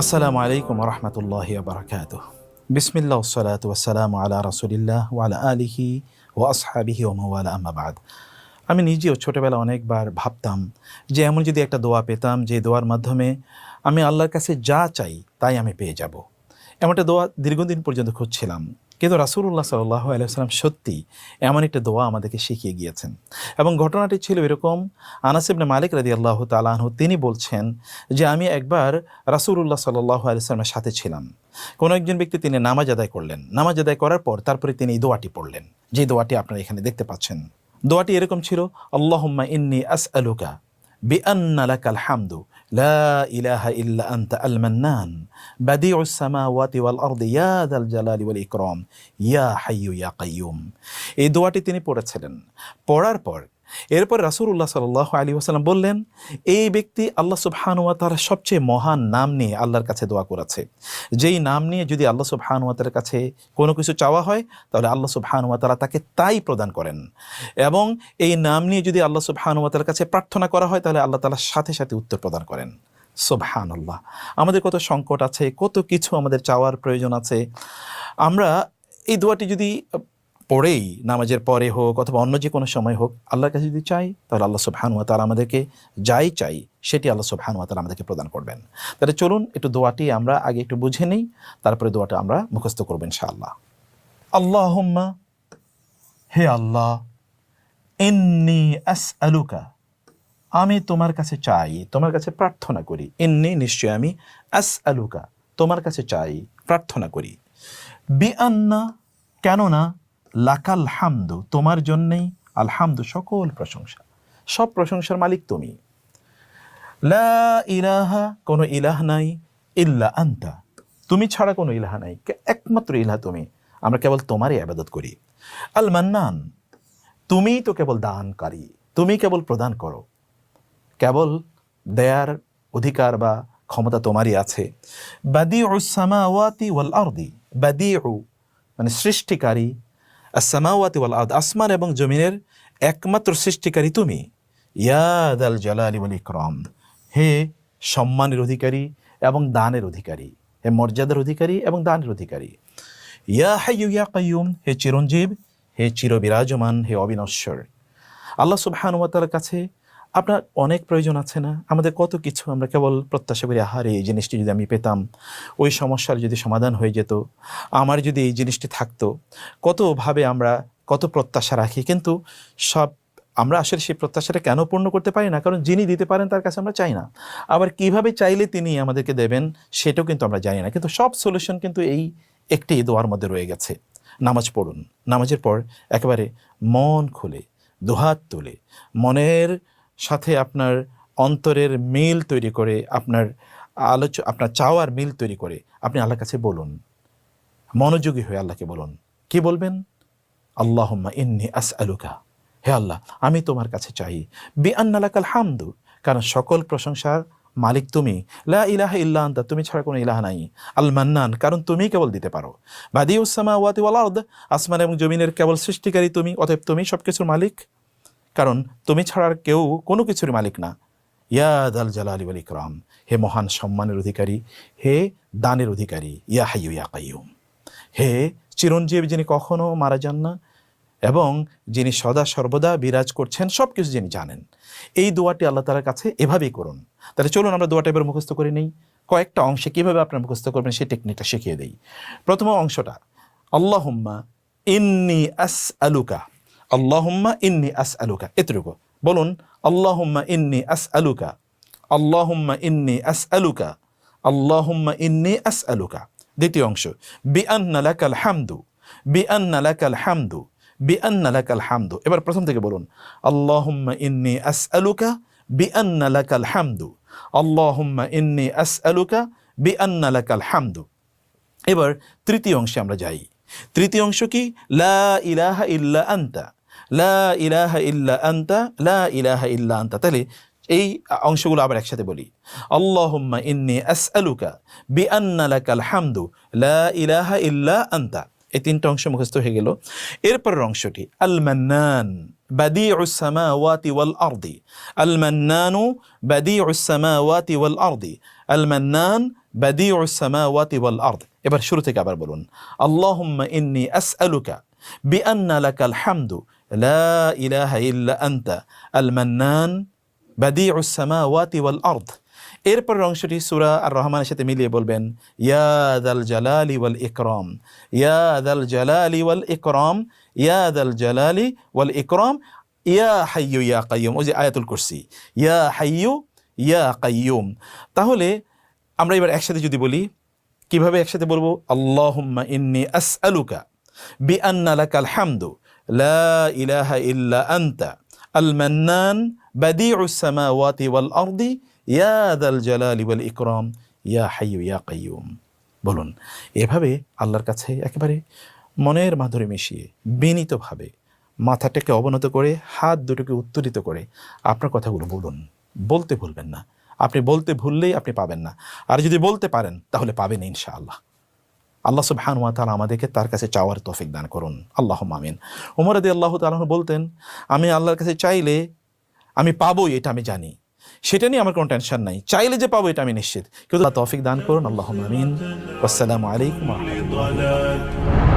আসসালামু আলাইকুম রহমতুল্লাহি ওয়া বারাকাতুহু। বিসমিল্লাহ ওয়াসসালাতু ওয়াসসালামু আলা রাসূলিল্লাহ ওয়া আলা আলিহি ওয়া আসহাবিহি ওয়া মাওয়ালা, আম্মা বাদ। আমি নিজেও ছোটবেলা অনেকবার ভাবতাম যে এমন যদি একটা দোয়া পেতাম যে দোয়ার মাধ্যমে আমি আল্লাহর কাছে যা চাই তাই আমি পেয়ে যাব। এমনটা দোয়া দীর্ঘদিন পর্যন্ত খুঁজছিলাম, কিন্তু রাসূলুল্লাহ সাল্লাল্লাহু আলাইহি ওয়াসাল্লাম সত্যি এমন একটা দোয়া আমাদেরকে শিখিয়ে গিয়েছেন। এবং ঘটনাটি ছিল এরকম, আনাস ইবনে মালিক রাদিয়াল্লাহু তাআলা আনহু তিনি বলছেন যে আমি একবার রাসূলুল্লাহ সাল্লাল্লাহু আলাইহি ওয়াসাল্লামের সাথে ছিলাম। কোনো একজন ব্যক্তি তিনি নামাজ আদায় করলেন, নামাজ আদায় করার পর তারপরে তিনি এই দোয়াটি পড়লেন, যে দোয়াটি আপনারা এখানে দেখতে পাচ্ছেন। দোয়াটি এরকম ছিল, আল্লাহুম্মা ইন্নী আসআলুকা বিআন্না লাকাল হামদু লা ইলাহা ইল্লা আনতা আল মান্নান বাদিউস সামাওয়াতি ওয়াল আরদি ইয়া যাল জালালি ওয়াল ইকরাম ইয়া হাইয়্যু ইয়া কাইয়্যুম। এই দোয়াটি তিনি পড়েছিলেন। পড়ার পর এরপর রাসূলুল্লাহ সাল্লাল্লাহু আলাইহি ওয়াসাল্লাম বললেন, এই ব্যক্তি আল্লাহ সুবহানাহু ওয়া তাআলার সবচেয়ে মহান নাম নিয়ে আল্লাহর কাছে দোয়া করেছে। যেই নাম নিয়ে যদি আল্লাহ সুবহানাহু ওয়া তাআলার কাছে কোনো কিছু চাওয়া হয় তাহলে আল্লাহ সুবহানাহু ওয়া তাআলা তাকে তাই প্রদান করেন, এবং এই নাম নিয়ে যদি আল্লাহ সুবহানাহু ওয়া তাআলার কাছে প্রার্থনা করা হয় তাহলে আল্লাহ তাআলা সাথে সাথে উত্তর প্রদান করেন। সুবহানাল্লাহ। আমাদের কত সংকট আছে, কত কিছু আমাদের চাওয়ার প্রয়োজন আছে। আমরা এই দোয়াটি যদি পড়েই নামাজের পরে হোক অথবা অন্য যে কোনো সময় হোক আল্লাহর কাছে যদি চাই তাহলে আল্লাহ সুবহানাহু ওয়া তাআলা আমাদেরকে যাই চাই সেটি আল্লাহ সুবহানাহু ওয়া তাআলা আমাদেরকে প্রদান করবেন। তাহলে চলুন একটু দোয়াটি আমরা আগে একটু বুঝে নিই, তারপরে দোয়াটা আমরা মুখস্থ করব ইনশাআল্লাহ। আল্লাহুম্মা, হে আল্লাহ, ইন্নী আসআলুকা, আমি তোমার কাছে চাই, তোমার কাছে প্রার্থনা করি। ইন্নী নিশ্চয় আমি, আসআলুকা তোমার কাছে চাই, প্রার্থনা করি। বিআন্না কেননা, লাকাল হামদু তোমার জন্যেই, আলহামদু সকল প্রশংসা, সব প্রশংসার মালিক তুমি। লা ইলাহা কোনো ইলাহ নাই, ইল্লা আনতা তুমি ছাড়া কোনো ইলাহ নাই, একমাত্র ইলাহ তুমি, আমরা কেবল তোমারই ইবাদত করি। আল মান্নান তুমি তো কেবল দানকারী, তুমি কেবল প্রদান করো, কেবল দেয়ার অধিকার বা ক্ষমতা তোমারই আছে। বাদিউস সামাওয়াতি ওয়াল আরদি, বাদিউ মানে সৃষ্টিকারী, আস-সামাওয়াতি ওয়াল আরদ আসমান এবং জমিনের একমাত্র সৃষ্টিকারী তুমি। ইয়া যাল জালালি ওয়াল ইকরাম হে সম্মানের অধিকারী এবং দানের অধিকারী, হে মর্যাদার অধিকারী এবং দানের অধিকারী। ইয়া হাইয়্যু ইয়া কাইয়্যুম হে চিরঞ্জীব, হে চিরবিরাজমান, হে অবিনশ্বর। আল্লাহ সুবহানাহু ওয়া তাআলার কাছে আপনার অনেক প্রয়োজন আছে না? আমাদের কত কিছু আমরা কেবল প্রত্যাশা করি, আহারে এই জিনিসটি যদি আমি পেতাম, ওই সমস্যার যদি সমাধান হয়ে যেত, আমার যদি এই জিনিসটি থাকতো। কতভাবে আমরা কত প্রত্যাশা রাখি, কিন্তু সব আমরা আসলে সেই প্রত্যাশাটা কেন পূর্ণ করতে পারি না? কারণ যিনি দিতে পারেন তার কাছে আমরা চাই না। আবার কিভাবে চাইলে তিনি আমাদেরকে দেবেন সেটাও কিন্তু আমরা জানি না। কিন্তু সব সলিউশন কিন্তু এই একটি দোয়ার মধ্যে রয়ে গেছে। নামাজ পড়ুন, নামাজের পর একেবারে মন খুলে দুহাত তুলে মনের সাথে আপনার অন্তরের মিল তৈরি করে, আপনার আপনার চাওয়ার মিল তৈরি করে আপনি আল্লাহর কাছে বলুন, মনোযোগী হয়ে আল্লাহকে বলুন। কি বলবেন? আল্লাহুম্মা ইন্নী আসআলুকা, হে আল্লাহ আমি তোমার কাছে চাই। বিআন্না লাকাল হামদু কারণ সকল প্রশংসার মালিক তুমি। লা ইলাহা ইল্লা আনতা তুমি ছাড়া কোনো ইলাহ নাই। আল মান্নান কারণ তুমি কেবল দিতে পারো। বাদিউস সামাওয়াতি ওয়াল আরদ আসমান এবং জমিনের কেবল সৃষ্টিকারী তুমি, অতএব তুমি সবকিছুর মালিক, কারণ তুমি ছাড়া কেউ কোনো কিছুর মালিক না। ইয়া যাল জালালি ওয়াল ইকরাম হে মহান সম্মানের অধিকারী, হে দানের অধিকারী। ইয়া হাইয়্যু ইয়া কাইয়্যুম হে চিরঞ্জীব যিনি কখনো মারা যান না এবং যিনি সদা সর্বদা বিরাজ করছেন, সব কিছু যিনি জানেন। এই দোয়াটি আল্লাহ তাআলার কাছে এভাবেই করুন। তাহলে চলুন আমরা দোয়াটা এবার মুখস্থ করে নেই। কয়েকটা অংশে কীভাবে আপনার মুখস্থ করবেন সেই টেকনিকটা শিখিয়ে দেই। প্রথম অংশটা, আল্লাহুম্মা ইন্নী আসআলুকা, আল্লাহুম্মা ইন্নী আসআলুকা, এতটুকু বলুন। আল্লাহুম্মা ইন্নী আসআলুকা, আল্লাহুম্মা ইন্নী আসআলুকা, আল্লাহুম্মা ইন্নী আসআলুকা। দ্বিতীয় অংশ, বিআন্না লাকাল হামদু, বিআন্না লাকাল হামদু, বিআন্না লাকাল হামদু। এবার প্রথম থেকে বলুন, আল্লাহুম্মা ইন্নী আসআলুকা বিআন্না লাকাল হামদু, আল্লাহুম্মা ইন্নী আসআলুকা বিআন্না লাকাল হামদু। এবার তৃতীয় অংশে আমরা যাই। তৃতীয় অংশ কি? লা ইলাহা ইল্লা আনতা, লা ইলাহা ইল্লা আনতা, লা ইলাহা ইল্লা আনতা। তাহলে এই অংশগুলো আবার একসাথে বলি। আল্লাহুম্মা ইন্নী আসআলুকা বিআন্না লাকাল হামদু, লা ইলাহা ইল্লা আনতা। এই তিনটা অংশ মুখস্থ হয়ে গেল। এরপরের অংশটি আল মান্নান, বাদিউস সামাওয়াতি ওয়াল আরদি, আল মান্নানু বাদিউস সামাওয়াতি ওয়াল আরদি, আল মান্নান বাদিউস সামাওয়াতি ওয়াল আরদ। এবার শুরু থেকে আবার বলুন, আল্লাহুম্মা ইন্নী আসআলুকা বিআন্না লাকাল হামদু লা ইলাহা ইল্লা আনতা আল মান্নান বাদিউস সামাওয়াতি ওয়াল আরদ। এরপরের অংশটি সূরা আর রহমানের সাথে মিলিয়ে বলবেন, ইয়া যাল জালালি ওয়াল ইকরাম, ইয়া যাল জালালি ওয়াল ইকরাম, ইয়া যাল জালালি ওয়াল ইকরাম, ইয়া হাইয়্যু ইয়া কাইয়্যুম। ওই যে আয়াতুল কুরসি, ইয়া হাইয়্যু ইয়া কাইয়্যুম। তাহলে আমরা এবার একসাথে যদি বলি, কিভাবে একসাথে বলবো? আল্লাহুম্মা ইন্নী আসআলুকা বিআন্না লাকাল হামদু লা ইলাহা ইল্লা আনতা আল মান্নান বাদিউস সামাওয়াতি ওয়াল আরদি ইয়া যাল জালালি ওয়াল ইকরাম, ইয়া হাইয়্যু ইয়া কাইয়্যুম। বলুন, এভাবে আল্লাহর কাছে একেবারে মনের মাধুরী মিশিয়ে বিনীতভাবে মাথাটাকে অবনত করে হাত দুটোকে উত্তোলিত করে আপনার কথাগুলো বলুন। বলতে ভুলবেন না। আপনি বলতে ভুললেই আপনি পাবেন না, আর যদি বলতে পারেন তাহলে পাবেন ইনশাআল্লাহ। আল্লাহ সুবহানাহু ওয়া তাআলা আমাদেরকে তার কাছে চাওয়ার তৌফিক দান করুন, আল্লাহুম্মা আমিন। ওমর রাদিয়াল্লাহু তাআলা বলতেন, আমি আল্লাহর কাছে চাইলে আমি পাবোই, এটা আমি জানি, সেটা নিয়ে আমার কোনো টেনশন নাই, চাইলে যে পাবো এটা আমি নিশ্চিত। কিন্তু তৌফিক দান করুন, আল্লাহুম্মা আমিন। আসসালামু আলাইকুম ওয়া রাহমাতুল্লাহ।